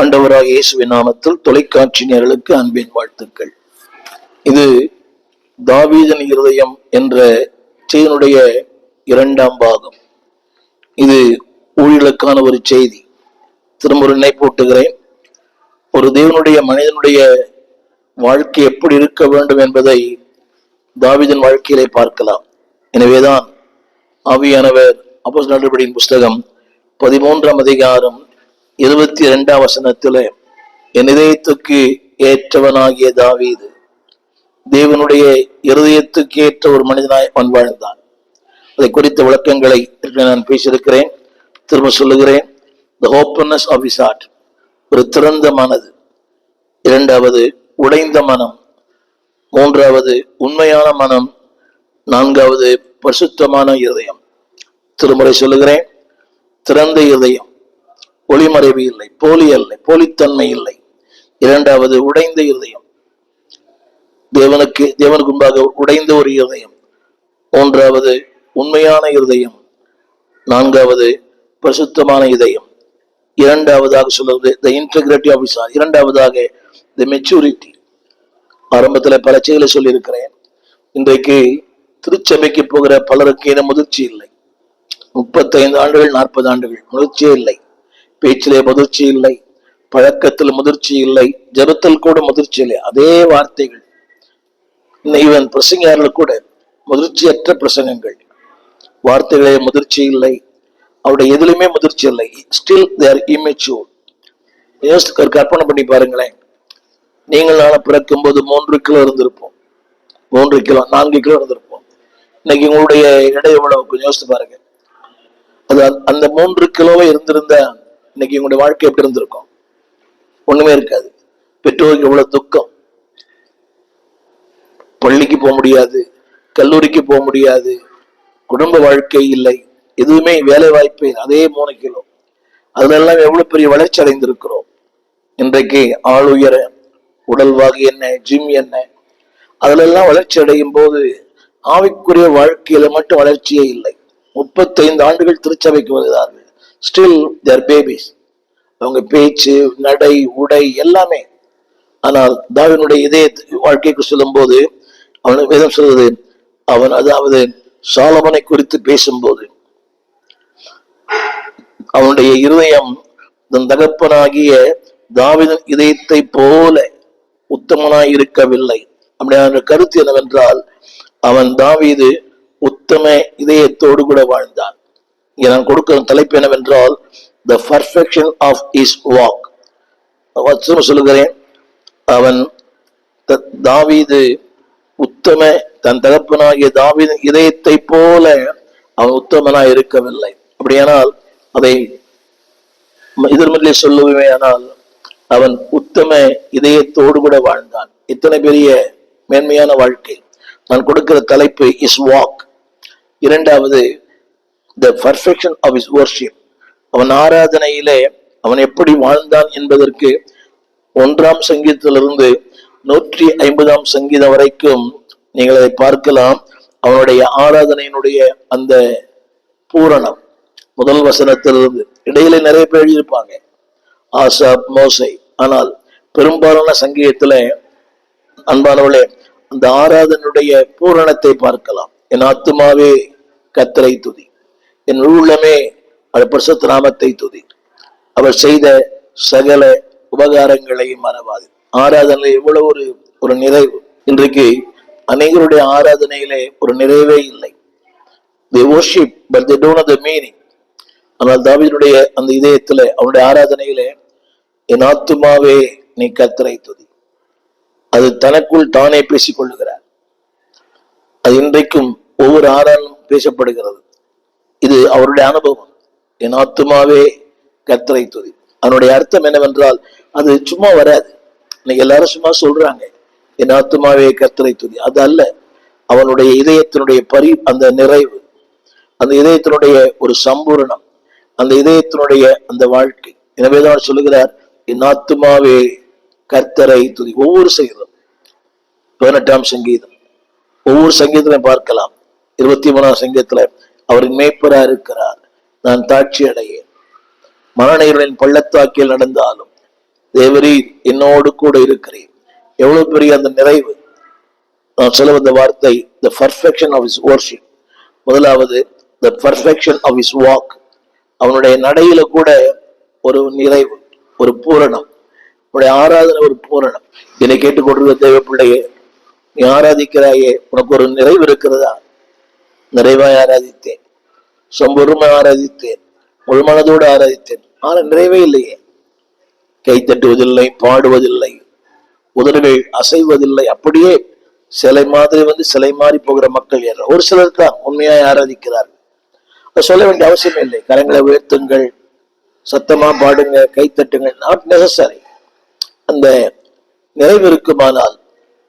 ஆண்டவராக இயேசுவின் நாமத்தில் தொலைக்காட்சி நேயர்களுக்கு அன்பின் வாழ்த்துக்கள். இது தாவீதின் இருதயம் என்ற செய்தியினுடைய 2ஆம் பாகம். இது ஊழியர்களுக்கான ஒரு செய்தி. திரும்ப ஒரு நினைப்பூட்டுகிறேன். ஒரு தேவனுடைய மனிதனுடைய வாழ்க்கை எப்படி இருக்க வேண்டும் என்பதை தாவீதின் வாழ்க்கையிலே பார்க்கலாம். எனவேதான் ஆவியானவர் அப்போஸ்தலர் நடபடியின் புஸ்தகம் 13ஆம் அதிகாரம் 22ஆம் வசனத்திலே, என் இதயத்துக்கு ஏற்றவனாகிய தாவீது தேவனுடைய இருதயத்துக்கு ஏற்ற ஒரு மனிதனாய் அவன் வாழ்ந்தான். அதை குறித்த விளக்கங்களை நான் பேசியிருக்கிறேன். திரும்ப சொல்லுகிறேன். The openness of his heart, ஒரு திறந்த மனது. 2வது உடைந்த மனம். 3வது உண்மையான மனம். 4வது பரிசுத்தமான இருதயம். திருமுறை சொல்லுகிறேன். திறந்த இருதயம், ஒளிமறைவு இல்லை, போலி இல்லை, போலித்தன்மை இல்லை. 2வது உடைந்த இருதயம், தேவனுக்கு முன்பாக உடைந்த ஒரு இருதயம். 3வது உண்மையான இருதயம். 4வது பரிசுத்தமான இதயம். 2வதாக சொல்வது the integrity of his heart. 2வதாக the maturity. ஆரம்பத்தில் பல செய்திகளை சொல்லியிருக்கிறேன். இன்றைக்கு திருச்சபைக்கு போகிற பலருக்கு ஏன முதிர்ச்சி இல்லை. 35 ஆண்டுகள் 40 ஆண்டுகள் முதிர்ச்சியே இல்லை. பேச்சிலே முதிர்ச்சி இல்லை, பழக்கத்தில் முதிர்ச்சி இல்லை, ஜபத்தில் கூட முதிர்ச்சி இல்லை. அதே வார்த்தைகள். ஈவன் பிரசங்கியார்கள் கூட முதிர்ச்சியற்ற பிரசங்கங்கள். வார்த்தைகளே முதிர்ச்சி இல்லை, அவருடைய எதிலுமே முதிர்ச்சி இல்லை. Still they are immature. கற்பனை பண்ணி பாருங்களேன். நீங்கள் நானும் பிறக்கும் போது 3 கிலோ இருந்திருப்போம், 3 கிலோ 4 கிலோ இருந்திருப்போம். இன்னைக்கு உங்களுடைய எடை எவ்வளவு கொஞ்சம் யோசித்து பாருங்க. அது அந்த 3 கிலோவே இருந்திருந்த இன்னைக்கு உங்களுடைய வாழ்க்கை எப்படி இருந்திருக்கும்? ஒண்ணுமே இருக்காது. பெற்றோருக்கு எவ்வளவு துக்கம். பள்ளிக்கு போக முடியாது, கல்லூரிக்கு போக முடியாது, குடும்ப வாழ்க்கை இல்லை, எதுவுமே வேலை வாய்ப்பு. அதே 3 கிலோ. அதுல எல்லாம் எவ்வளவு பெரிய வளர்ச்சி அடைந்திருக்கிறோம். இன்றைக்கு ஆள் உயர, உடல்வாகு என்ன, ஜிம் என்ன, அதுல எல்லாம் வளர்ச்சி அடையும் போது ஆவிக்குரிய வாழ்க்கையில மட்டும் வளர்ச்சியே இல்லை. 35 ஆண்டுகள் திருச்சபைக்கு வருகிறார்கள். Still their babies. அவங்க பேச்சு, நடை, உடை எல்லாமே. ஆனால் தாவீதுடைய இதய வாழ்க்கைக்கு சொல்லும் போது அவன் வேதம் சொல்வது, அவன் அதாவது சாலமோனை குறித்து பேசும்போது, அவனுடைய இருதயம் தன் தகப்பனாகிய தாவீதின் இதயத்தை போல உத்தமனாய் இருக்கவில்லை. அப்படியான கருத்து என்னவென்றால், அவன் தாவீது உத்தம இதயத்தோடு கூட வாழ்ந்தான். இங்கே நான் கொடுக்கிற தலைப்பு என்னவென்றால், the perfection of his walk. சொல்லுகிறேன். அவன் தாவீது உத்தம தன் தகப்பனாகிய தாவீதின் இதயத்தை போல அவன் உத்தமனாய் இருக்கவில்லை. அப்படியானால் அதை எதிர்மறையிலே சொல்லுவே, ஆனால் அவன் உத்தம இதயத்தோடு கூட வாழ்ந்தான். இத்தனை பெரிய மேன்மையான வாழ்க்கை. நான் கொடுக்கிற தலைப்பு இஸ் வாக். 2வது the perfection of his worship. அவன் ஆராதனையிலே அவன் எப்படி வாழ்ந்தான் என்பதற்கு 1ஆம் சங்கீதத்திலிருந்து 150ஆம் சங்கீதம் வரைக்கும் நீங்கள் அதை பார்க்கலாம். அவனுடைய ஆராதனையினுடைய அந்த பூரணம், முதல் வசனத்திலிருந்து இடையிலே நிறைய பேர் எழுதியிருப்பாங்க, ஆசாப், மோசை. ஆனால் பெரும்பாலான சங்கீதத்துல அன்பானவளே அந்த ஆராதனுடைய பூரணத்தை பார்க்கலாம். என் ஆத்துமாவே கர்த்தரை துதி, என் உள்ளமே அவர் பரிசுத்த நாமத்தை துதி, அவர் செய்த சகல உபகாரங்களையும் மறவாது. ஆராதனை எவ்வளவு ஒரு நிறைவு. இன்றைக்கு அநேகருடைய ஆராதனையிலே ஒரு நிறைவே இல்லை. They worship but they don't know the meaning. ஆனால் தாவீதுடைய அந்த இதயத்துல, அவனுடைய ஆராதனையிலே, என் ஆத்துமாவே நீ கர்த்தரை துதி, அது தனக்குள் தானே பேசிக் கொள்ளுகிறார். அது இன்றைக்கும் ஒவ்வொரு ஆராதனும் பேசப்படுகிறது. இது அவருடைய அனுபவம். என் ஆத்துமாவே கர்த்தரை துதி. அதனுடைய அர்த்தம் என்னவென்றால், அது சும்மா வராது. இன்னைக்கு எல்லாரும் சும்மா சொல்றாங்க, என் ஆத்துமாவே கர்த்தரை துதி. அது அல்ல. அவனுடைய இதயத்தினுடைய அந்த நிறைவு, அந்த இதயத்தினுடைய ஒரு சம்பூரணம், அந்த இதயத்தினுடைய அந்த வாழ்க்கை. எனவேதான் சொல்லுகிறார், என் ஆத்துமாவே கர்த்தரை துதி. ஒவ்வொரு சங்கீதம், 18ஆம் சங்கீதம், ஒவ்வொரு சங்கீதத்திலையும் பார்க்கலாம். 23ஆம் சங்கீதத்துல அவரின் மேய்ப்பராக இருக்கிறார், நான் தாட்சி அடையேன், மரணங்களின் பள்ளத்தாக்கில் நடந்தாலும் தேவரீர் என்னோடு கூட இருக்கிறேன். எவ்வளவு பெரிய அந்த நிறைவு! நான் சொல்ல வந்த வார்த்தை the perfection of his worship. முதலாவது the perfection of his walk. அவனுடைய நடையில கூட ஒரு நிறைவு, ஒரு பூரணம். உன்னுடைய ஆராதனை ஒரு பூரணம். என்னை கேட்டுக்கொண்டிருக்கிற தேவ பிள்ளையே, நீ ஆராதிக்கிறாயே, உனக்கு ஒரு நிறைவு இருக்கிறதா? நிறைவாய் ஆராதித்தேன், சம்பூர்ணமாய் ஆராதித்தேன், முழு மனதோடு ஆராதித்தேன். ஆனா நிறைவே இல்லையே. கை தட்டுவதில்லை, பாடுவதில்லை, உதடுகள் அசைவதில்லை. அப்படியே சிலை மாதிரி சிலை மாறி போகிற மக்கள் என்ற ஒரு சிலர் தான் உண்மையாய் ஆராதிக்கிறார்கள். சொல்ல வேண்டிய அவசியம் இல்லை. கரங்களை உயர்த்துங்கள், சத்தமா பாடுங்க, கை தட்டுங்கள், நாட் நெசசரி. அந்த நிறைவு இருக்குமானால்,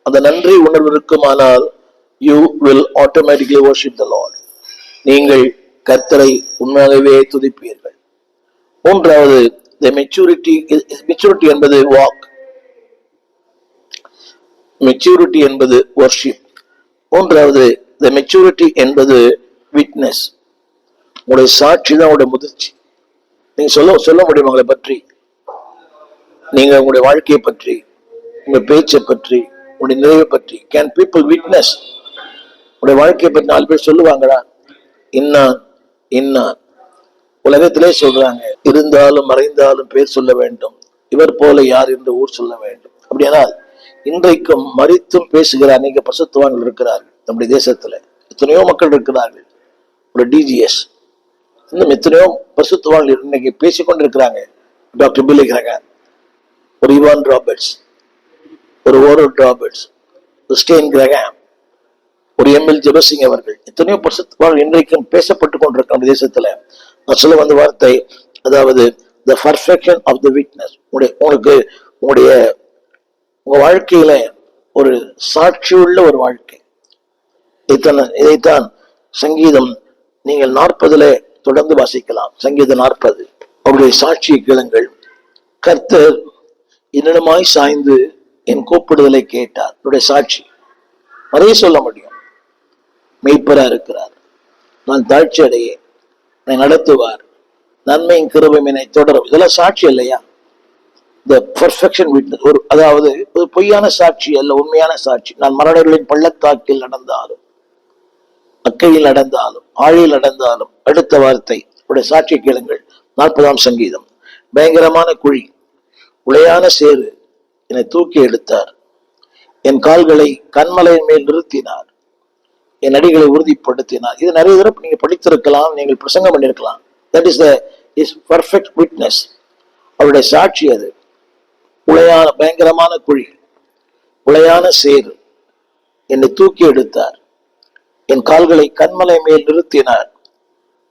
அந்த நன்றி உணர்வு இருக்குமானால், you will automatically worship the Lord. நீங்கள் கர்த்தரை உண்மையாகவே துதிப்பீர்கள். மூன்றாவது, the maturity என்பது walk, மெச்சூரிட்டி என்பது worship. மூன்றாவது, the maturity என்பது witness. உங்களுடைய சாட்சி தான் உங்களுடைய முதிர்ச்சி. நீங்க சொல்ல முடியும் உங்களை பற்றி, நீங்க உங்களுடைய வாழ்க்கையை பற்றி, உங்க பேச்சை பற்றி, உங்களுடைய நிறைவை பற்றி. Can people witness? உங்களுடைய வாழ்க்கையை பற்றி 4 பேர் சொல்லுவாங்களா? இன்னான் இன்னான். உலகத்திலே சொல்றாங்க, இருந்தாலும் மறைந்தாலும் பேர் சொல்ல வேண்டும், இவர் போல யார் என்று ஊர் சொல்ல வேண்டும். அப்படியானால் இன்றைக்கும் மரித்தும் பேசுகிற அநேக பரிசுத்தவான்கள் இருக்கிறார்கள் நம்முடைய தேசத்துல. எத்தனையோ மக்கள் இருக்கிறார்கள். ஒரு டிஜிஎஸ், இன்னும் எத்தனையோ பரிசுத்தவான்கள் இன்னைக்கு பேசிக்கொண்டு இருக்கிறாங்க. டாக்டர் பில்லி கிரகாம், ஒரு இவான் ராபர்ட்ஸ், ஒரு ஓரல் ராபர்ட்ஸ், ஒரு ஸ்டேன் கிரகாம், ஒரு எம்எல் ஜெபசிங் அவர்கள், எத்தனையோ பரிசுத்தவான்கள் இன்றைக்கும் பேசப்பட்டு கொண்டிருக்க நம்ம தேசத்துல. நான் சொல்ல வந்த வார்த்தை, அதாவது the perfection of the witness. உங்களுக்கு உங்க வாழ்க்கையில ஒரு சாட்சியுள்ள ஒரு வாழ்க்கை. இதைத்தான் சங்கீதம் நீங்கள் 40 தொடர்ந்து வாசிக்கலாம். சங்கீதம் 40. அவருடைய சாட்சியை கேளுங்கள். கர்த்தர் என்னிடமாய் சாய்ந்து என் கூப்பிடுதலை கேட்டார். அவருடைய சாட்சி நிறைய சொல்ல முடியும். மெய்ப்பரா இருக்கிறார், நான் தாழ்ச்சி அடையே, என்னை நடத்துவார், நன்மையின் கிருபையும் என்னை தொடரும். இதெல்லாம் சாட்சி இல்லையா? the perfection witness. அதாவது ஒரு பொய்யான சாட்சி அல்ல, உண்மையான சாட்சி. நான் மரணர்களின் பள்ளத்தாக்கில் நடந்தாலும், அக்கையில் நடந்தாலும், ஆழியில் நடந்தாலும். அடுத்த வார்த்தை, உடைய சாட்சியை கேளுங்கள். 40ஆம் சங்கீதம். பயங்கரமான குழி, உளையான சேறு என்னை தூக்கி எடுத்தார், என் கால்களை கண்மலையின் மேல் நிறுத்தினார், என் அடிகளை உறுதிப்படுத்தினார். இது நிறைய தடவை நீங்க படித்திருக்கலாம், நீங்கள் பிரசங்கம் பண்ணிருக்கலாம். That is the perfect witness. அவருடைய சாட்சி அது. உளையான பயங்கரமான குழி, உளையான சேறு என்னை தூக்கி எடுத்தார், என் கால்களை கண்மலை மேல் நிறுத்தினார்,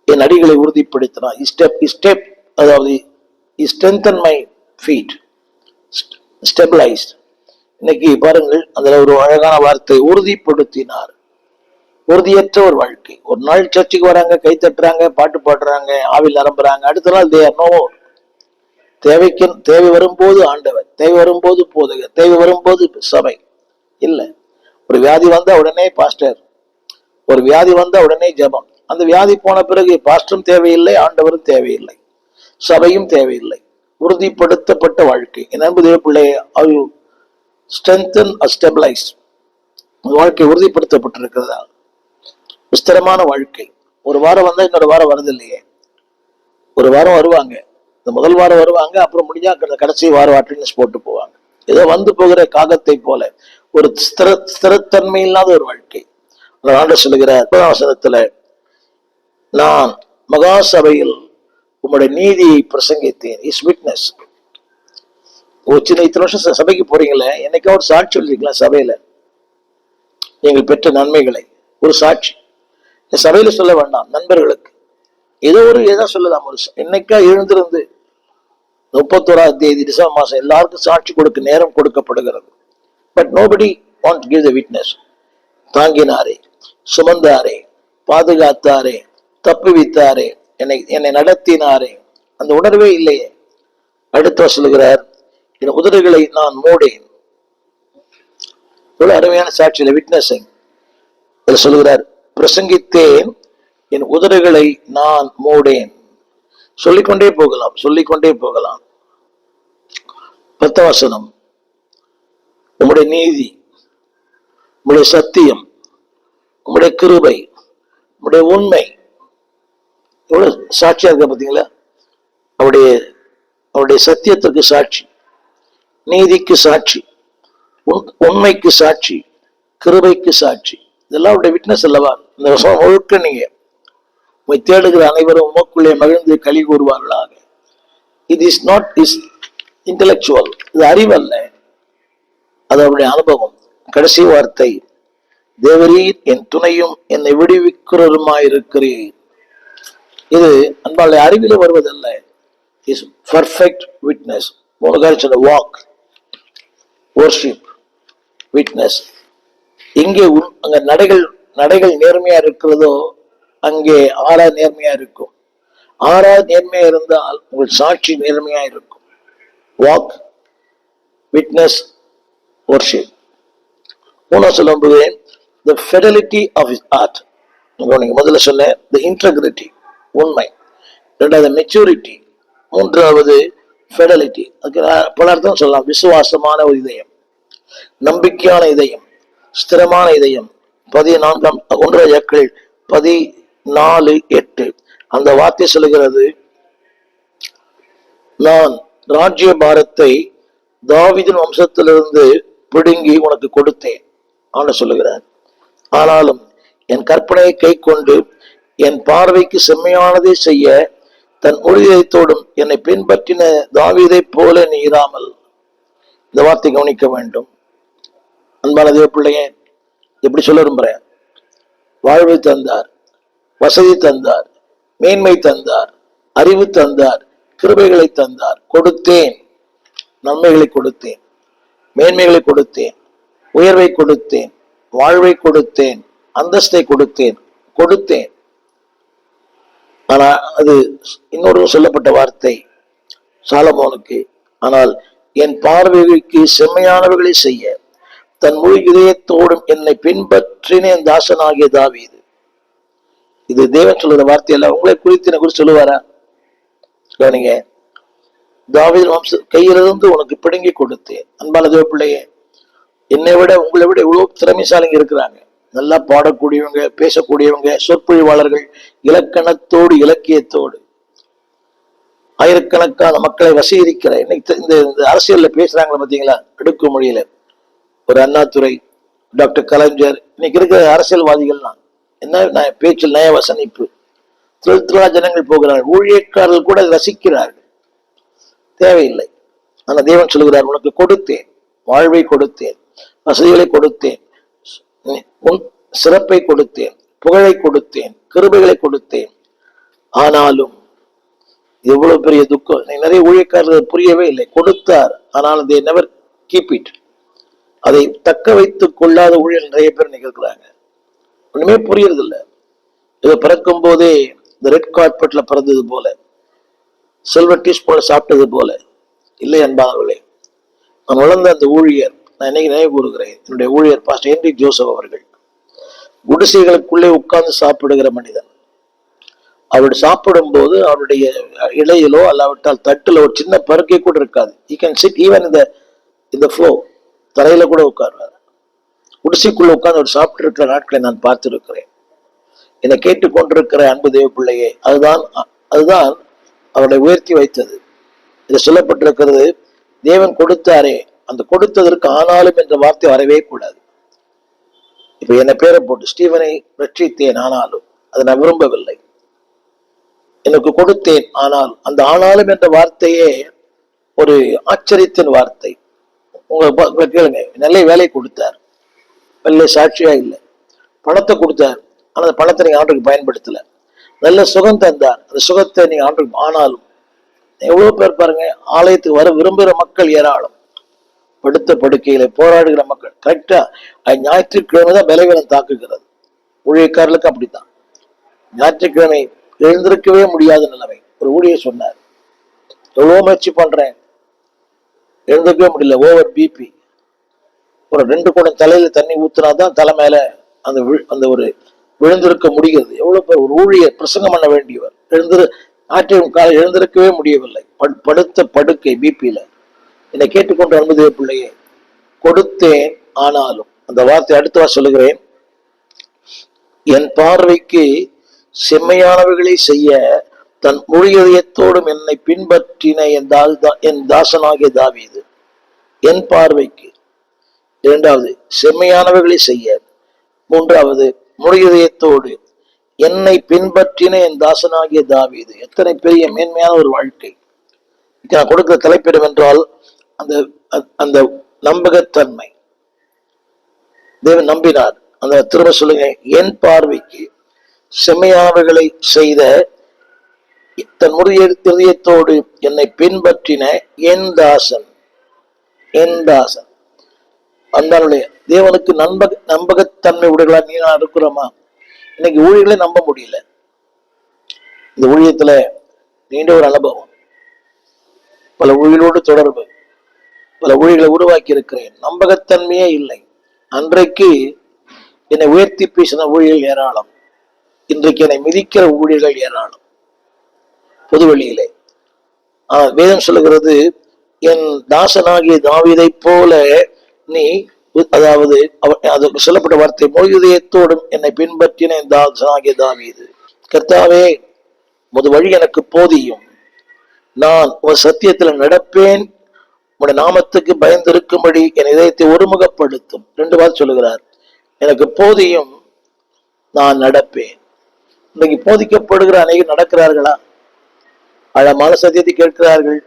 என் அடிகளை உறுதிப்படுத்தினார். அதாவது strengthen my feet, stabilized. இன்னைக்கு பாருங்கள், அதுல ஒரு அழகான வார்த்தை, உறுதிப்படுத்தினார். உறுதியற்ற ஒரு வாழ்க்கை. ஒரு நாள் சர்ச்சுக்கு வராங்க, கை தட்டுறாங்க, பாட்டு பாடுறாங்க, ஆவில் நிரம்புறாங்க, அடுத்த நாள் they are no more. தேவை வரும்போது ஆண்டவர், தேவை வரும்போது போதுக, தேவை வரும்போது சபை இல்லை. ஒரு வியாதி வந்தா உடனே பாஸ்டர், ஒரு வியாதி வந்தா உடனே ஜெபம். அந்த வியாதி போன பிறகு பாஸ்டரும் தேவையில்லை, ஆண்டவரும் தேவையில்லை, சபையும் தேவையில்லை. உறுதிப்படுத்தப்பட்ட வாழ்க்கை. என் அன்பு தேவ பிள்ளையே, strengthen or stabilized. வாழ்க்கை உறுதிப்படுத்தப்பட்டிருக்கிறதா? விஸ்தரமான வாழ்க்கை. ஒரு வாரம் வந்தா இன்னொரு வாரம் வருது இல்லையே. ஒரு வாரம் வருவாங்க, இந்த முதல் வாரம் வருவாங்க, அப்புறம் முடிஞ்சா கடைசி வாரம் அட்டெண்டன்ஸ் போட்டு போவாங்க. ஏதோ வந்து போகிற காகத்தை போல ஒரு ஸ்திரத்தன்மை இல்லாத ஒரு வாழ்க்கை. ஆண்டவர் சொல்லுகிறார் வசனத்துல, நான் மகா சபையில் உங்களுடைய நீதியை பிரசங்கித்தேன். Is witness. ஒரு சின்ன இத்தனை வருஷம் சபைக்கு போறீங்களே, என்னைக்கா ஒரு சாட்சி சொல்லிருக்கலாம் சபையில நீங்கள் பெற்ற நன்மைகளை? ஒரு சாட்சி சபையில சொல்ல வேண்டாம், நண்பர்களுக்கு ஏதோ சொல்லலாம். ஒரு என்னைக்கா எழுந்திருந்து 31ஆம் தேதி டிசம்பர் மாசம் எல்லாருக்கும் சாட்சி கொடுக்க நேரம் கொடுக்கப்படுகிறது. But nobody want to give the witness. தாங்கினாரே, சுமந்தாரே, பாதுகாத்தாரே, தப்புவித்தாரே, என்னை நடத்தினாரே, அந்த உணர்வே இல்லையே. அடுத்த சொல்லுகிறார், என் உதடுகளை நான் மூடேன். இவ்வளவு அருமையான சாட்சியில விட்னஸிங் சொல்லுகிறார், பிரசங்கித்தேன், என் உதடுகளை நான் மூடேன். சொல்லிக்கொண்டே போகலாம். 10 வசனம், உம்முடைய நீதி, உம்முடைய சத்தியம், உம்முடைய கிருபை, உம்முடைய உண்மை எவ்வளவு சாட்சியா இருக்க பார்த்தீங்களா? அவருடைய சத்தியத்திற்கு சாட்சி, நீதிக்கு சாட்சி, உண்மைக்கு சாட்சி, கிருபைக்கு சாட்சி. இதெல்லாம் அவருடைய விட்னஸ் அல்லவா? இந்த வருஷம் முழுக்க நீங்க உண்மை தேடுகிற அனைவரும் உமக்குள்ளே மகிழ்ந்து களி கூறுவார்களாக. It is not is intellectual, இது அறிவல்ல, அது அவருடைய அனுபவம். கடைசி வார்த்தை, தேவரீர் என் துணையும் என்னை விடுவிக்கிறதுமாயிருக்கிறீர். இது அன்பாலே அறிவில வருவதல்ல, இஸ் பர்ஃபெக்ட் விட்னஸ். 3 காரியம் சொன்ன, வாக், வொர்ஷிப், விட்னஸ். எங்கே அங்க நடைகள் நேர்மையா இருக்கிறதோ அங்கே 6 நேர்மையா இருக்கும். 6 நேர்மையா இருந்தால் உங்கள் சாட்சி நேர்மையா இருக்கும். Walk, witness, worship. 3 சொல்லும்போது the fidelity of his art. நீங்க முதல்ல சொன்ன the integrity, உண்மை. 2வது மெச்சூரிட்டி. 3வது fidelity. அதுக்கு பல அர்த்தம் சொல்லலாம். விசுவாசமான ஒரு இதயம், நம்பிக்கையான இதயம், ஸ்திரமான இதயம். 1 யாக்கோபு 14:8 அந்த வார்த்தை சொல்லுகிறது, நான் ராஜ்ய பாரத்தை தாவீதின் வம்சத்திலிருந்து பிடுங்கி உனக்கு கொடுத்தேன் ஆண்டு சொல்லுகிறார். ஆனாலும் என் கற்பனையை கை கொண்டு என் பார்வைக்கு செம்மையானதை செய்ய தன் உறுதியத்தோடும் என்னை பின்பற்றின தாவீதை போல நீ இராமல். இந்த வார்த்தை கவனிக்க வேண்டும். அன்பான தேவ பிள்ளையே, எப்படி சொல்ல விரும்புறேன்? வாழ்வை தந்தார், வசதி தந்தார், மேன்மை தந்தார், அறிவு தந்தார், கிருபைகளை தந்தார். கொடுத்தேன், நன்மைகளை கொடுத்தேன், மேன்மைகளை கொடுத்தேன், உயர்வை கொடுத்தேன், வாழ்வை கொடுத்தேன், அந்தஸ்தை கொடுத்தேன். ஆனா அது இன்னொரு சொல்லப்பட்ட வார்த்தை சாலமோனுக்கு. ஆனால் என் பார்வைக்கு செம்மையானவர்களை செய்ய தன் முழு இதயத்தோடும் என்னை பின்பற்றின என் தாசனாகிய தாவீது. இது தேவன் சொல்லுற வார்த்தை அல்ல. உங்களை குறித்து சொல்லுவாரா? கவனிங்க, தாவீது வம்ச கையிலிருந்து உனக்கு பிடுங்கி கொடுத்தேன். அன்பான தேவ பிள்ளையே, என்னை விட உங்களை விட இவ்வளவு திறமைசாலிங்க இருக்கிறாங்க. நல்லா பாடக்கூடியவங்க, பேசக்கூடியவங்க, சொற்பொழிவாளர்கள், இலக்கணத்தோடு இலக்கியத்தோடு ஆயிரக்கணக்கான மக்களை வசீகரிக்கிற இன்னைக்கு இந்த அரசியல்ல பேசுறாங்களே பார்த்தீங்களா? அடுக்குமொழியில ஒரு அண்ணாதுரை, டாக்டர் கலைஞர், இன்னைக்கு இருக்கிற அரசியல்வாதிகள்லாம் என்ன பேச்சில் நய வசனிப்பு, திருத்திரா ஜனங்கள் போகிறார்கள். ஊழியக்காரர்கள் கூட ரசிக்கிறார்கள். தேவையில்லை. ஆனா தேவன் சொல்கிறார், உனக்கு கொடுத்தேன், வாழ்வை கொடுத்தேன், வசதிகளை கொடுத்தேன், சிறப்பை கொடுத்தேன், புகழை கொடுத்தேன், கிருபைகளை கொடுத்தேன். ஆனாலும் எவ்வளவு பெரிய துக்கம். நிறைய ஊழியக்காரர்கள் புரியவே இல்லை. கொடுத்தார், ஆனால் they never keep it. அதை தக்க வைத்துக் கொள்ளாத ஊழியர் நிறைய பேர் நிகழ்கிறாங்க. ஒண்ணுமே புரியறது இல்லை. இதை பிறக்கும் போதே இந்த ரெட் கார்பெட்ல பிறந்தது போல, சில்வர் டீஸ்பூன் சாப்பிட்டது போல இல்லை. அன்பானவர்களே, நான் வளர்ந்த அந்த ஊழியர், நான் இன்னைக்கு நினைவு கூறுகிறேன், என்னுடைய ஊழியர் பாஸ்டர் ஹென்றி ஜோசப் அவர்கள். குடிசைகளுக்குள்ளே உட்கார்ந்து சாப்பிடுகிற மனிதன். அவர் சாப்பிடும் போது அவருடைய இலையிலோ அல்லாவிட்டால் தட்டுல ஒரு சின்ன பருக்கை கூட இருக்காது. He can sit even in the floor. தரையில கூட உட்கார்வார். குடிசைக்குள்ள உட்கார்ந்து அவர் சாப்பிட்டு இருக்கிற நாட்களை நான் பார்த்திருக்கிறேன். என்னை கேட்டுக்கொண்டிருக்கிற அன்பு தேவ பிள்ளையே, அதுதான் அவரை உயர்த்தி வைத்தது. இது சொல்லப்பட்டிருக்கிறது, தேவன் கொடுத்தாரே, அந்த கொடுத்ததற்கு ஆனாலும் என்ற வார்த்தை வரவே கூடாது. இப்ப என்ன பேரை போட்டு ஸ்டீவனை ரட்சித்தேன், ஆனாலும் அதை நான் விரும்பவில்லை. எனக்கு கொடுத்தேன், ஆனால் அந்த ஆனாலும் என்ற வார்த்தையே ஒரு ஆச்சரியத்தின் வார்த்தை. உங்க கேளுங்க, நல்ல வேலை கொடுத்தார், நல்ல சாட்சியா இல்லை. பணத்தை கொடுத்தார், ஆனால் அந்த பணத்தை நீங்க ஆண்டுக்கு பயன்படுத்தல. நல்ல சுகம் தந்தார், அந்த சுகத்தை நீங்க ஆண்டுக்கு. ஆனாலும் எவ்வளவு பேர் பாருங்க, ஆலயத்துக்கு வர விரும்புகிற மக்கள் ஏராளம், படுத்த படுக்கையில போராடுகிற மக்கள். கரெக்டா ஞாயிற்றுக்கிழமை தான் பலவீனம் தாக்குகிறது. ஊழியக்காரர்களுக்கு அப்படித்தான். ஞாயிற்றுக்கிழமை எழுந்திருக்கவே முடியாத நிலைமை. ஒரு ஊழியர் சொன்னார், எவ்வளவு முயற்சி பண்றேன், எழுந்திருக்கவே முடியல, ஓவர் பிபி. ஒரு 2 குடம் தலையில தண்ணி ஊத்துனாதான் தலை மேல அந்த ஒரு விழுந்திருக்க முடிகிறது. எவ்வளவு பேர், ஒரு ஊழியர் பிரசங்கம் பண்ண வேண்டியவர் ஞாயிற்று காலை எழுந்திருக்கவே முடியவில்லை. படுத்த படுக்கை பிபியில. என்னை கேட்டுக்கொண்டு அன்புதே பிள்ளையே, கொடுத்தேன் ஆனாலும், அந்த வார்த்தை அடுத்தவா சொல்லுகிறேன், என் பார்வைக்கு செம்மையானவர்களை செய்ய தன் முழு இதயத்தோடும் என்னை பின்பற்றின என் தாசனாகிய தாவீது. என் பார்வைக்கு, இரண்டாவது செம்மையானவர்களை செய்ய, மூன்றாவது முழு இதயத்தோடு என்னை பின்பற்றின என் தாசனாகிய தாவீது. எத்தனை பெரிய மேன்மையான ஒரு வாழ்க்கை! நான் கொடுக்கிற தலைப்பிடம் என்றால் அந்த அந்த நம்பகத்தன்மை. தேவன் நம்பினார். அந்த திரும்ப சொல்லுங்க, என் பார்வைக்கு செம்மையானவர்களை செய்த தன் முழு இதயத்தோடு என்னை பின்பற்றின என் தாசன். என் தாசன் அந்தாளுடைய தேவனுக்கு நம்பகத்தன்மை உடைகளா நீ நான் இருக்கிறோமா? இன்னைக்கு ஊழியர்களை நம்ப முடியல. இந்த ஊழியத்துல நீண்ட ஒரு அனுபவம், பல ஊழியர்களோடு தொடர்பு, பல ஊழியர்களை உருவாக்கி இருக்கிறேன். நம்பகத்தன்மையே இல்லை. அன்றைக்கு என்னை உயர்த்தி பேசின ஊழியர்கள் ஏராளம், இன்றைக்கு என்னை மிதிக்கிற ஊழியர்கள் ஏராளம் பொதுவெளியிலே. வேதம் சொல்லுகிறது, என் தாசனாகிய தாவீதை போல நீ, அதாவது அதுக்கு சொல்லப்பட்ட வார்த்தை, முழு இதயத்தோடும் என்னை பின்பற்றின என் தாசனாகிய தாவீது. கர்த்தாவே, உமது வழி எனக்கு போதியும், நான் உன் சத்தியத்தில் நடப்பேன், உடைய நாமத்துக்கு பயந்திருக்கும்படி என் இதயத்தை ஒருமுகப்படுத்தும். 2 வார்த்தை சொல்லுகிறார், எனக்கு போதியும், நான் நடப்பேன். இன்னைக்கு போதிக்கப்படுகிற அநேகர் நடக்கிறார்களா? ஆழமான சத்தியத்தை கேட்கிறார்கள்.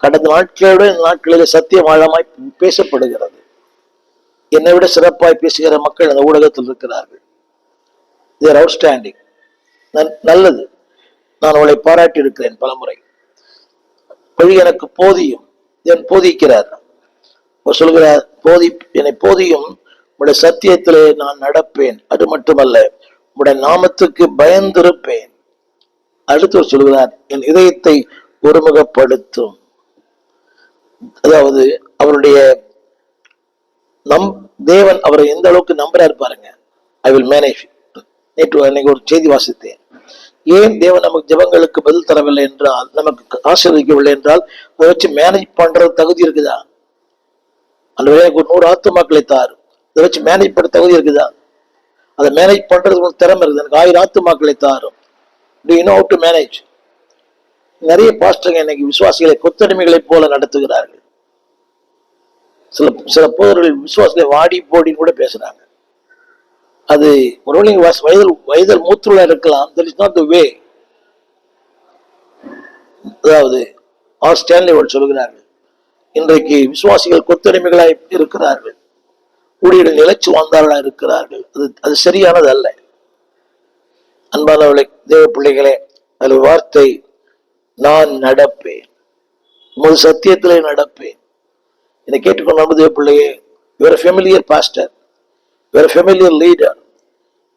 கடந்த நாட்களோட நாட்களில் சத்தியம் ஆழமாய் பேசப்படுகிறது. என்னை விட சிறப்பாய் பேசுகிற மக்கள் அந்த ஊடகத்தில் இருக்கிறார்கள். தேர் அவுட்ஸ்டாண்டிங். நல்லது, நான் அவளை பாராட்டி இருக்கிறேன் பலமுறை. வழி எனக்கு போதியும், என் போதிக்கிறார். சொல்கிறார், என்னை போதியும், உடைய சத்தியத்திலே நான் நடப்பேன். அது மட்டுமல்ல, உடைய நாமத்துக்கு பயந்திருப்பேன். அடுத்து சொல்கிறார், என் இதயத்தை ஒருமுகப்படுத்தும். அதாவது அவருடைய தேவன் அவரை எந்த அளவுக்கு நம்புறாரு பாருங்க. I will manage. நேற்று ஒரு செய்தி வாசித்தேன். ஏன் தேவன் நமக்கு ஜெபங்களுக்கு பதில் தரவில்லை என்றால், நமக்கு ஆசீர்வதிக்கவில்லை என்றால், அதை வச்சு மேனேஜ் பண்றது தகுதி இருக்குதா? அந்த எனக்கு ஒரு 100 ஆத்துமாக்களை தாரு, அதை வச்சு மேனேஜ் பண்ண தகுதி இருக்குதா? அதை மேனேஜ் பண்றது உங்களுக்கு திறமை இருக்குது. எனக்கு 1000 ஆத்துமாக்களை தாரும். Do you know how to manage? நிறைய பாஸ்டர்கள் இன்னைக்கு விசுவாசிகளை கொத்தடிமைகளை போல நடத்துகிறார்கள். சில போதர்கள் விசுவாசிகளை வாடி போடின்னு கூட பேசுறாங்க. அது ஒருவேளை வயதில் மூத்துள்ள இருக்கலாம். That is not the way. அதாவது ஸ்டான்லி சொல்லுகிறார்கள், இன்றைக்கு விசுவாசிகள் கொத்தடிமைகளாய் இருக்கிறார்கள், ஊழியர்கள் நிலைச்சு வாழ்ந்தார்களா இருக்கிறார்கள். அது சரியானது அல்ல. அன்பானவர்களே, தேவ பிள்ளைகளே, அது வார்த்தை, நான் நடப்பேன், உமது சத்தியத்திலே நடப்பேன். என்னை கேட்டுக்கொண்டு தேவ பிள்ளையே, you are a familiar pastor, you are a familiar leader,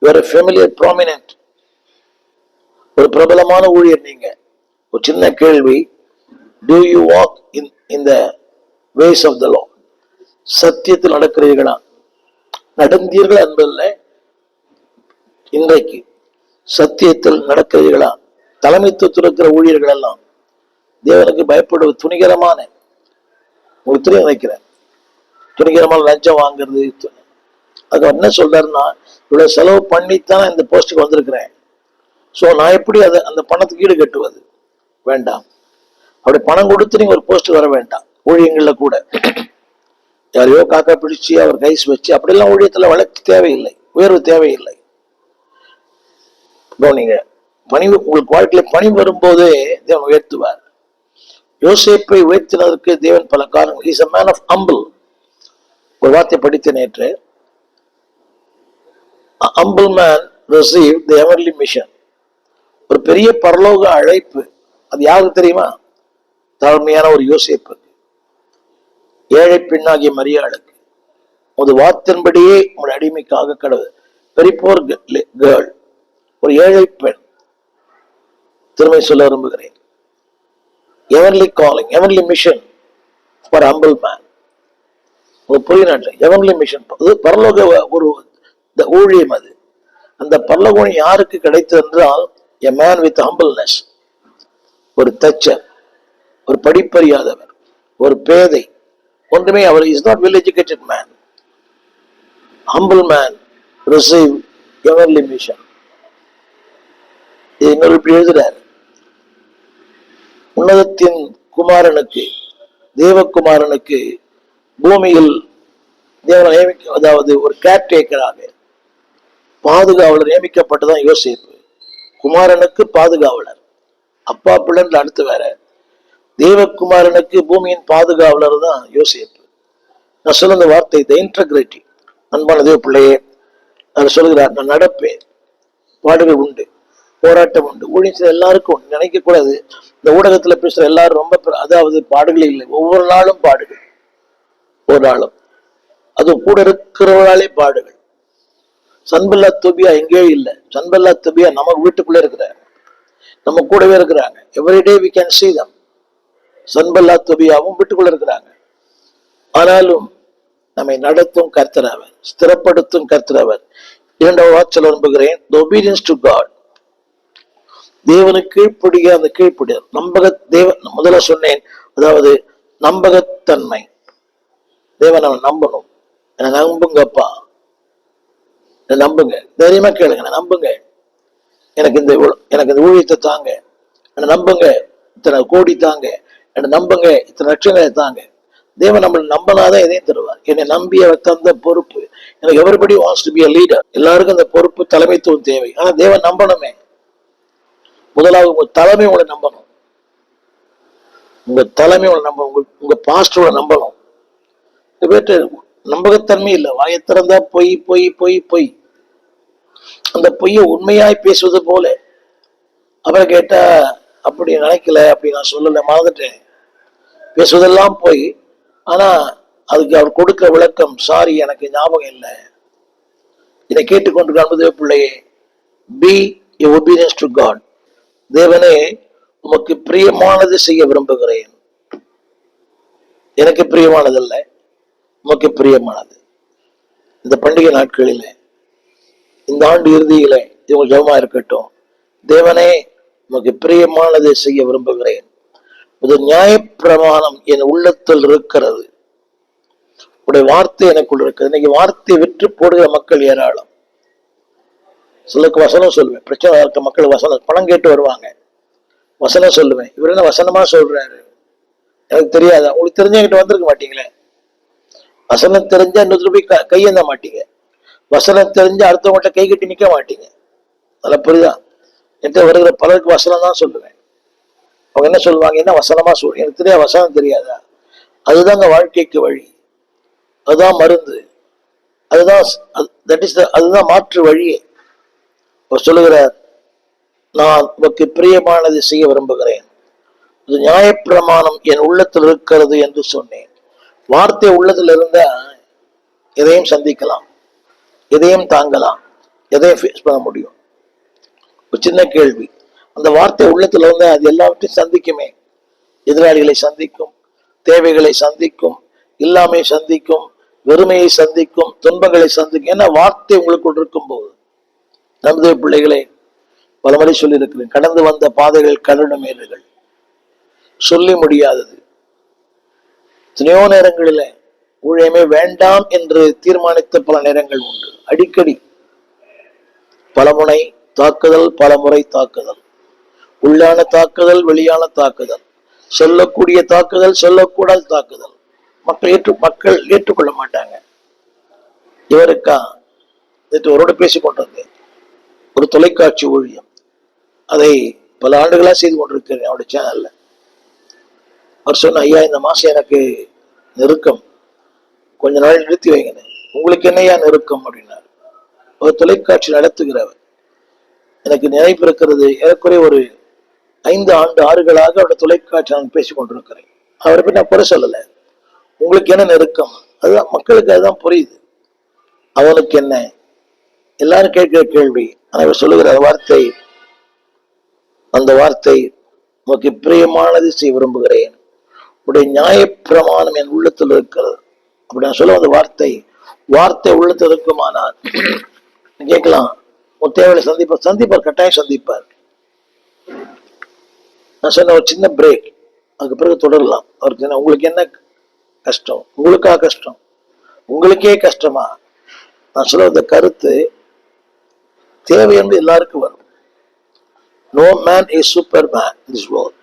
you are a familiar prominent. ஒரு பிரபலமான ஊழியர் நீங்க. ஒரு சின்ன கேள்வி, do you walk in the ways of the Lord? சத்தியத்தில் நடக்கிறீர்களா? நடந்தீர்கள் என்பதில்லை, இன்றைக்கு சத்தியத்தில் நடக்கிறீர்களா? தலைமைத்துவத்தில் இருக்கிற ஊழியர்கள் எல்லாம் தேவனுக்கு பயப்படுவது துணிகரமான, உங்களுக்கு துணி நினைக்கிறேன், துணிகரமான லஞ்சம் வாங்குறது. அது என்ன சொல்றாருன்னா, இவ்வளவு செலவு பண்ணித்தான் இந்த போஸ்டுக்கு வந்திருக்கிறேன், ஸோ நான் எப்படி அந்த பணத்துக்கு ஈடு கட்டுவது? வேண்டாம். அப்படி பணம் கொடுத்து நீங்க ஒரு போஸ்ட் வர வேண்டாம். ஊழியங்கள்ல கூட யாரையோ காக்கா பிடிச்சு அவர் கைஸ் வச்சு அப்படிலாம் ஊழியத்துல வளர்ச்சி தேவையில்லை, உயர்வு தேவையில்லை. நீங்க பணிவு, உங்களுக்கு வாழ்க்கையில பணி வரும்போதே தேவன் உயர்த்துவார். யோசேப்பை உயர்த்தினதற்கு தேவன் பல காரணங்கள். Is a man of humble. ஒரு வார்த்தை படித்த நேற்று, humble man received the heavenly mission. ஒரு பெரிய பரலோக அழைப்பு. அது யாருக்கு தெரியுமா? தாழ்மையான ஒரு யோசேப்பு, ஏழை பெண்ணாகிய மரியாளுக்கு. ஒரு வார்த்தையின்படியே உங்களுடைய அடிமைக்காக கடவுள். வெரி புவர் கேர்ள், ஒரு ஏழை பெண். திரும்ப சொல்ல விரும்புகிறேன், heavenly calling, heavenly mission for humble man. ஒரு புதிய நாட்டில் heavenly mission, பரலோக ஒரு ஊழியம். அது அந்த பரலோக ஊழியம் யாருக்கு கிடைத்தது என்றால், a man with humbleness. ஒரு தச்சர், ஒரு படிப்பறியாதவர், ஒரு பேதை, ஒன்றுமே அவர் is not well educated man, humble man receive எவர்லி மிஷன். இது இன்னொரு இப்படி எழுதுறாரு, உன்னதத்தின் குமாரனுக்கு, தேவகுமாரனுக்கு பூமியில் தேவன் நியமிக்க, அதாவது ஒரு கேர்டேக்கராக பாதுகாவலர் நியமிக்கப்பட்டதான் யோசேப்பு. குமாரனுக்கு பாதுகாவலர், அப்பா பிள்ளைன்னு அடுத்து வேற, தேவகுமாரனுக்கு பூமியின் பாதுகாவலர் தான் யோசேப்பு. நான் சொல்ல அந்த வார்த்தை த இன்டெகிரிட்டி. அன்பான தேவ பிள்ளையே, அவர் சொல்கிறார், நான் நடப்பேன், பாடுகள் உண்டு, போராட்டம் உண்டு, ஊழியம் எல்லாருக்கும் நினைக்க கூடாது. இந்த ஊடகத்துல பேசுற எல்லாரும் ரொம்ப, அதாவது பாடுகள் இல்லை, ஒவ்வொரு நாளும் பாடுகள், ஒரு நாளும் அது கூட இருக்கிறவர்களாலே பாடுகள். சன்பல்லா தொபியா எங்கேயோ இல்லை, சன்பல்லா தொபியா நம்ம வீட்டுக்குள்ள இருக்கிறாங்க, நம்ம கூடவே இருக்கிறாங்க. Everyday we can see them. சன்பல்லா தொபியாவும் வீட்டுக்குள்ள இருக்கிறாங்க. ஆனாலும் நம்மை நடத்தும் கர்த்தரவர், ஸ்திரப்படுத்தும் கர்த்தரவர். இரண்டாவது வார்த்தையில் விரும்புகிறேன், the obedience to God. தேவனுக்கு கீழ்ப்படிய அந்த கீழ்ப்படிய முதல்ல சொன்னேன், அதாவது நம்பகத்தன்மை. தேவன் அவன் நம்பணும். என்னை நம்புங்கப்பா, என்னை நம்புங்க, தைரியமா கேளுங்க, என்னை நம்புங்க, எனக்கு இந்த ஊழியத்தை தாங்க, என்னை நம்புங்க, இத்தனை கோடி தாங்க, என்னை நம்புங்க, இத்தனை லட்சங்களை தாங்க. தேவன் நம்மளை நம்பினாதான் எதையும் தருவார். என்னை நம்பி அவர் தந்த பொறுப்பு, எனக்கு everybody wants to be a leader. எல்லாருக்கும் அந்த பொறுப்பு, தலைமைத்துவம் தேவை. ஆனா தேவன் நம்பணுமே. முதலாவது உங்க தலைமை உங்களை நம்பணும், உங்க தலைமை உங்களை நம்பணும், உங்க பாஸ்டரோட நம்பணும். பேட்டு நம்பகத்தன்மை இல்லை, வாயை திறந்தா பொய் பொய் பொய் பொய். அந்த பொய்யை உண்மையாய் பேசுவது போல. அப்புறம் கேட்டா அப்படி நினைக்கல, அப்படி நான் சொல்லலை, மறந்துட்டேன், பேசுவதெல்லாம் போய். ஆனா அதுக்கு அவர் கொடுக்க விளக்கம், சாரி எனக்கு ஞாபகம் இல்லை. இதை கேட்டுக்கொண்டு காண்பது பிள்ளையே, B a obedience to God. தேவனே, உமக்கு பிரியமானது செய்ய விரும்புகிறேன். எனக்கு பிரியமானதல்ல, உமக்கு பிரியமானது. இந்த பண்டிகை நாட்களிலே, இந்த ஆண்டு இறுதியிலே இவங்க ஜெபமா இருக்கட்டும். தேவனே, உமக்கு பிரியமானதை செய்ய விரும்புகிறேன். இது நியாயப்பிரமாணம் என் உள்ளத்தில் இருக்கிறது, உடைய வார்த்தை எனக்குள் இருக்குது. இன்னைக்கு வார்த்தையை விற்று போடுகிற மக்கள் ஏராளம். சிலருக்கு வசனம் சொல்லுவேன், பிரச்சனை இருக்க மக்கள் வசனம் பணம் கேட்டு வருவாங்க, வசனம் சொல்லுவேன். இவர் என்ன வசனமா சொல்றாரு, எனக்கு தெரியாதா? உங்களுக்கு தெரிஞ்சவங்கிட்ட வந்திருக்க மாட்டீங்களே. வசனம் தெரிஞ்சா இன்னொரு போய் கையேந்த மாட்டீங்க, வசனம் தெரிஞ்சா அடுத்தவங்கள்ட்ட கை கட்டி நிக்க மாட்டீங்க. அதில் புரியுதா? என்கிட்ட வருகிற பலருக்கு வசனம் தான் சொல்லுவேன். அவங்க என்ன சொல்லுவாங்க, என்ன வசனமா சொல், எனக்கு தெரியாது, வசனம் தெரியாதா? அதுதாங்க வாழ்க்கைக்கு வழி, அதுதான் மருந்து, அதுதான் மாற்று வழியே. சொல்லுகிறார், நான் உனக்கு பிரியமானதை செய்ய விரும்புகிறேன், இது நியாயப்பிரமாணம் என் உள்ளத்தில் இருக்கிறது என்று சொன்னேன். வார்த்தை உள்ளத்தில் இருந்தா எதையும் சந்திக்கலாம், எதையும் தாங்கலாம், எதையும் ஃபேஸ் பண்ண முடியும். ஒரு சின்ன கேள்வி, அந்த வார்த்தை உள்ளத்துல இருந்தா அது எல்லாவற்றையும் சந்திக்குமே. எதிராளிகளை சந்திக்கும், தேவைகளை சந்திக்கும், இல்லாமை சந்திக்கும், வெறுமையை சந்திக்கும், துன்பங்களை சந்திக்கும். ஏன்னா வார்த்தை உங்களுக்குள் இருக்கும் போது. நமது பிள்ளைகளே, பலமுறை சொல்லி இருக்கிறேன், கடந்து வந்த பாதைகள் கருணமேடுகள், சொல்லி முடியாதது. எத்தனையோ நேரங்களில ஊழியமே வேண்டாம் என்று தீர்மானித்த பல நேரங்கள் உண்டு. அடிக்கடி பலமுனை தாக்குதல், பலமுறை தாக்குதல், உள்ளான தாக்குதல், வெளியான தாக்குதல், சொல்லக்கூடிய தாக்குதல், சொல்லக்கூடாத தாக்குதல். மக்கள் ஏற்றுக்கொள்ள மாட்டாங்க. இவருக்கா ஒருவரோடு பேசிக் கொண்டிருந்தேன், ஒரு தொலைக்காட்சி ஊழியம், அதை பல ஆண்டுகளா செய்து கொண்டிருக்கிறேன் அவருடைய சேனல்ல. அவர் சொன்ன, ஐயா இந்த மாசம் எனக்கு நெருக்கம், கொஞ்ச நாள் நிறுத்தி வைங்க. உங்களுக்கு என்னையா நெருக்கம் அப்படின்னார். அவர் தொலைக்காட்சி நடத்துகிறவர். எனக்கு நினைப்பு இருக்கிறது, ஏறக்குறைய ஒரு 5 ஆண்டுகளாக அவருடைய தொலைக்காட்சி நான் பேசிக் கொண்டிருக்கிறேன். அவரை பற்றி நான் குறை சொல்லலை. உங்களுக்கு என்ன நெருக்கம், அதுதான் மக்களுக்கு அதுதான் புரியுது. அவனுக்கு என்ன, எல்லாரும் கேட்கிற கேள்வி. அவர் சொல்லுகிற வார்த்தை, அந்த வார்த்தை, உனக்கு பிரியமானது செய்ய விரும்புகிறேன், உடைய நியாயப்பிரமாணம் என் உள்ளத்தில் இருக்கிறது. அப்படி நான் சொல்ல அந்த வார்த்தை உள்ளத்தில் இருக்குமானால் கேட்கலாம், உன் தேவையை சந்திப்பார், கட்டாயம் சந்திப்பார். நான் சொன்ன ஒரு சின்ன பிரேக், அதுக்கு பிறகு தொடரலாம். அவருக்கு உங்களுக்கு என்ன கஷ்டம்? உங்களுக்கா கஷ்டம்? உங்களுக்கே கஷ்டமா? நான் சொல்ல வந்த கருத்து தேவை என்று எல்லாருக்கும் வரும். No man is super man in this world.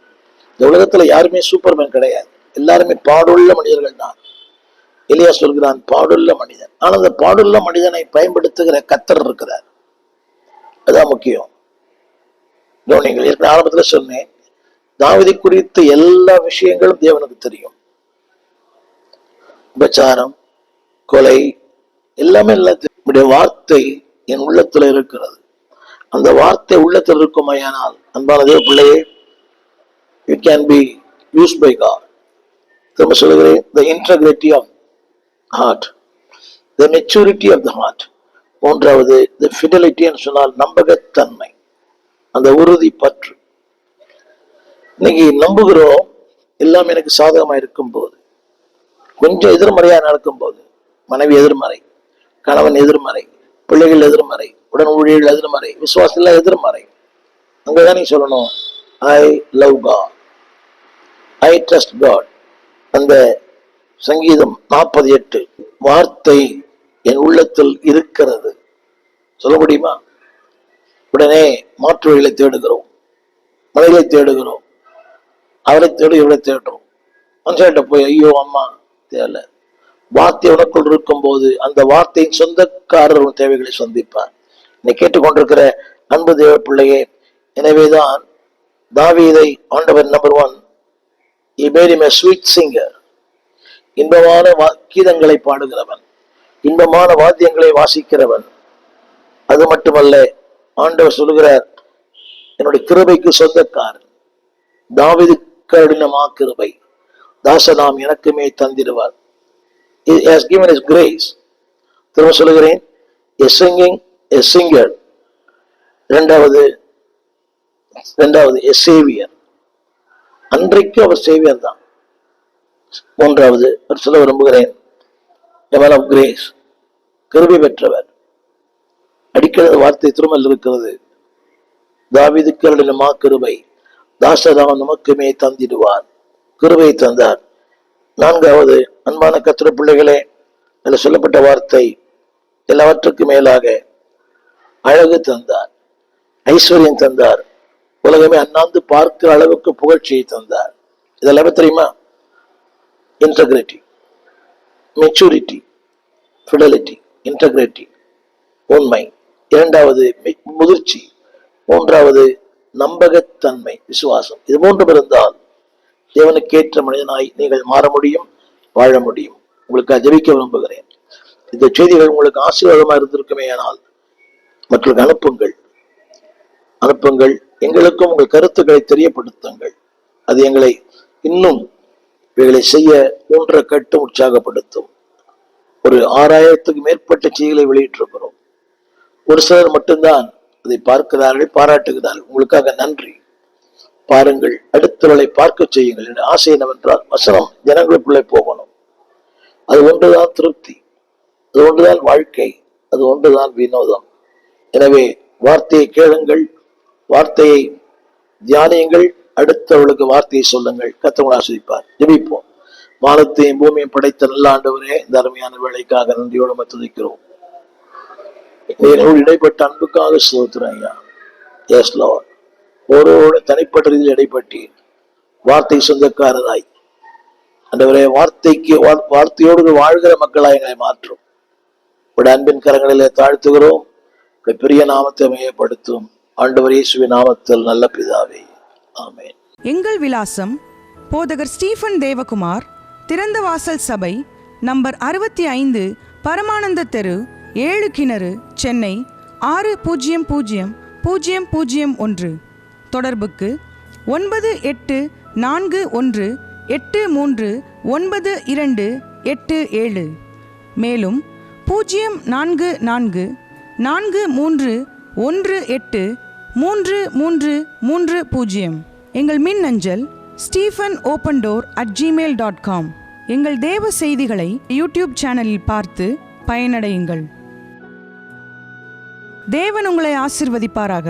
இந்த உலகத்துல யாருமே சூப்பர்மேன் கிடையாது. எல்லாருமே பாடுள்ள மனிதர்கள் தான். எலியா சொல்கிறான் பாடுள்ள மனிதன். ஆனால் அந்த பாடுள்ள மனிதனை பயன்படுத்துகிற கர்த்தர் இருக்கிறார். அதான் முக்கியம். நீங்கள் ஏற்கனவே ஆரம்பத்துல சொன்னேன், தாவீதை குறித்த எல்லா விஷயங்களும் தேவனுக்கு தெரியும். உபச்சாரம், கொலை, எல்லாமே எல்லாத்தையும் வார்த்தை என் உள்ளத்துல இருக்கிறது. அந்த வார்த்தை உள்ளத்தில் இருக்குமையானால் அன்பான தேவ பிள்ளையே, you can be used by God. திரும்ப சொல்லுகிறேன், the integrity of heart, the maturity of the heart. மூன்றாவது the fidelity என்று சொன்னால் நம்பகத்தன்மை, அந்த உறுதி பற்று. இன்னைக்கு நம்புகிறோம் எல்லாம் எனக்கு சாதகமா இருக்கும் போது, கொஞ்சம் எதிர்மறையா நடக்கும் போது, மனைவி எதிர்மறை, கணவன் எதிர்மறை, பிள்ளைகள் எதிர்மறை, உடன் ஊழியர்கள் எதிர்மறை, விசுவாசம் எதிர்மறை, அங்கதான் நீ சொல்லணும் I love God, I trust God. அந்த சங்கீதம் 48 வார்த்தை என் உள்ளத்தில் இருக்கிறது சொல்ல முடியுமா? உடனே மாற்று வழிகளை தேடுகிறோம், மலைகளை தேடுகிறோம், அவரை தேடி இவரை தேடுறோம். மனுஷன்கிட்ட போய் ஐயோ அம்மா தேவை. வார்த்தை உனக்குள் இருக்கும் போது அந்த வார்த்தையின் சொந்தக்காரர் தேவைகளை சந்திப்பார். இன்னை கேட்டுக்கொண்டிருக்கிற அன்பு தேவ பிள்ளையே, எனவேதான் தாவீதை ஆண்டவர் number 1 he made him a sweet singer. இன்பமான கீதங்களை பாடுகிறவன், இன்பமான வாத்தியங்களை வாசிக்கிறவன். அது மட்டுமல்ல, ஆண்டவர் சொல்லுகிறார் என்னுடைய கிருபைக்கு சொந்தக்காரன், தாவீது கருடினமா கிருபை தாசனாம் எனக்குமே தந்திடுவார். He has given his grace. திரும்ப சொல்லுகிறேன், a singing, a singer. இரண்டாவது a savior. அன்றைக்கு அவர் சேவியர் தான். மூன்றாவது சொல்ல விரும்புகிறேன், a man of grace, கிருபை பெற்றவர். அடிக்கிறது வார்த்தை திருமல் இருக்கிறது, தாவீதுக்கு அருளினமா கிருபை தாசராம் நமக்குமே தந்திடுவார். கிருபை தந்தார். நான்காவது, அன்பான கர்த்தருடைய பிள்ளைகளே, அதில் சொல்லப்பட்ட வார்த்தை எல்லாவற்றுக்கும் மேலாக அழகு தந்தார், ஐஸ்வர்யம் தந்தார், உலகமே அண்ணாந்து பார்க்கிற அளவுக்கு புகழ்ச்சியை தந்தார். இதெல்லாம் தெரியுமா? Integrity, maturity, fidelity. இன்டெகிரிட்டி உண்மை, இரண்டாவது முதிர்ச்சி, மூன்றாவது நம்பகத்தன்மை, விசுவாசம். இது மூன்றும் இருந்தால் தேவனுக்கேற்ற மனிதனாய் நீங்கள் மாற முடியும், வாழ முடியும். உங்களுக்கு ஜெபிக்க விரும்புகிறேன். இந்த செய்திகள் உங்களுக்கு ஆசீர்வாதமா இருந்திருக்குமே, ஆனால் மக்களுக்கு அனுப்புங்கள். எங்களுக்கும் உங்கள் கருத்துக்களை தெரியப்படுத்துங்கள். அது எங்களை இன்னும் இவைகளை செய்ய ஊன்ற கட்டு உற்சாகப்படுத்தும். ஒரு 6000க்கு மேற்பட்ட செய்திகளை வெளியிட்டிருக்கிறோம். ஒரு சிலர் மட்டும்தான் அதை பார்க்கிறார்கள், பாராட்டுகிறார்கள். உங்களுக்காக நன்றி. பாருங்கள், அடுத்தவர்களை பார்க்க செய்யுங்கள். என்ற ஆசை என்னவென்றால் வசனம் ஜனங்களுக்குள்ளே போகணும். அது ஒன்றுதான் திருப்தி, அது ஒன்றுதான் வாழ்க்கை, அது ஒன்றுதான் வினோதம். எனவே வார்த்தையை கேளுங்கள், வார்த்தையை தியானியுங்கள், அடுத்தவர்களுக்கு வார்த்தையை சொல்லுங்கள். கர்த்தர் ஆசீர்வதிப்பார். ஜெபிப்போம். வானத்தையும் பூமியையும் படைத்த நல்ல ஆண்டவரே, இந்த அருமையான வேலைக்காக நன்றியோடு துதிக்கிறோம். இடைப்பட்ட அன்புக்காக ஸ்தோத்திரம் ஐயா. எஸ் லார்ட், ஒருவரோட தனிப்பட்ட ரீதியில் இடைப்பட்டு வார்த்தை சொந்தக்காரராய் ஆண்டவரே, வார்த்தையோடு வாழ்கிற மக்களாய் எங்களை மாற்றும். உடைய அன்பின் கரங்களிலே தாழ்த்துகிறோம். பெரிய நாமத்தை மையப்படுத்தும் ஆண்டவர் இயேசுவின் நாமத்தில் நல்ல பிதாவே, ஆமென். எங்கள் விலாசம் போதகர் ஸ்டீஃபன் தேவகுமார், திறந்த வாசல் சபை, நம்பர் 65, பரமானந்த தெரு, 7 கிணறு, சென்னை 600001. தொடர்புக்கு 9841839287. மேலும் 044-418-3330. எங்கள் மின்னஞ்சல் stephenopendor@gmail.com. எங்கள் தேவ செய்திகளை யூடியூப் சேனலில் பார்த்து பயனடையுங்கள். தேவன் உங்களை ஆசீர்வதிப்பாராக.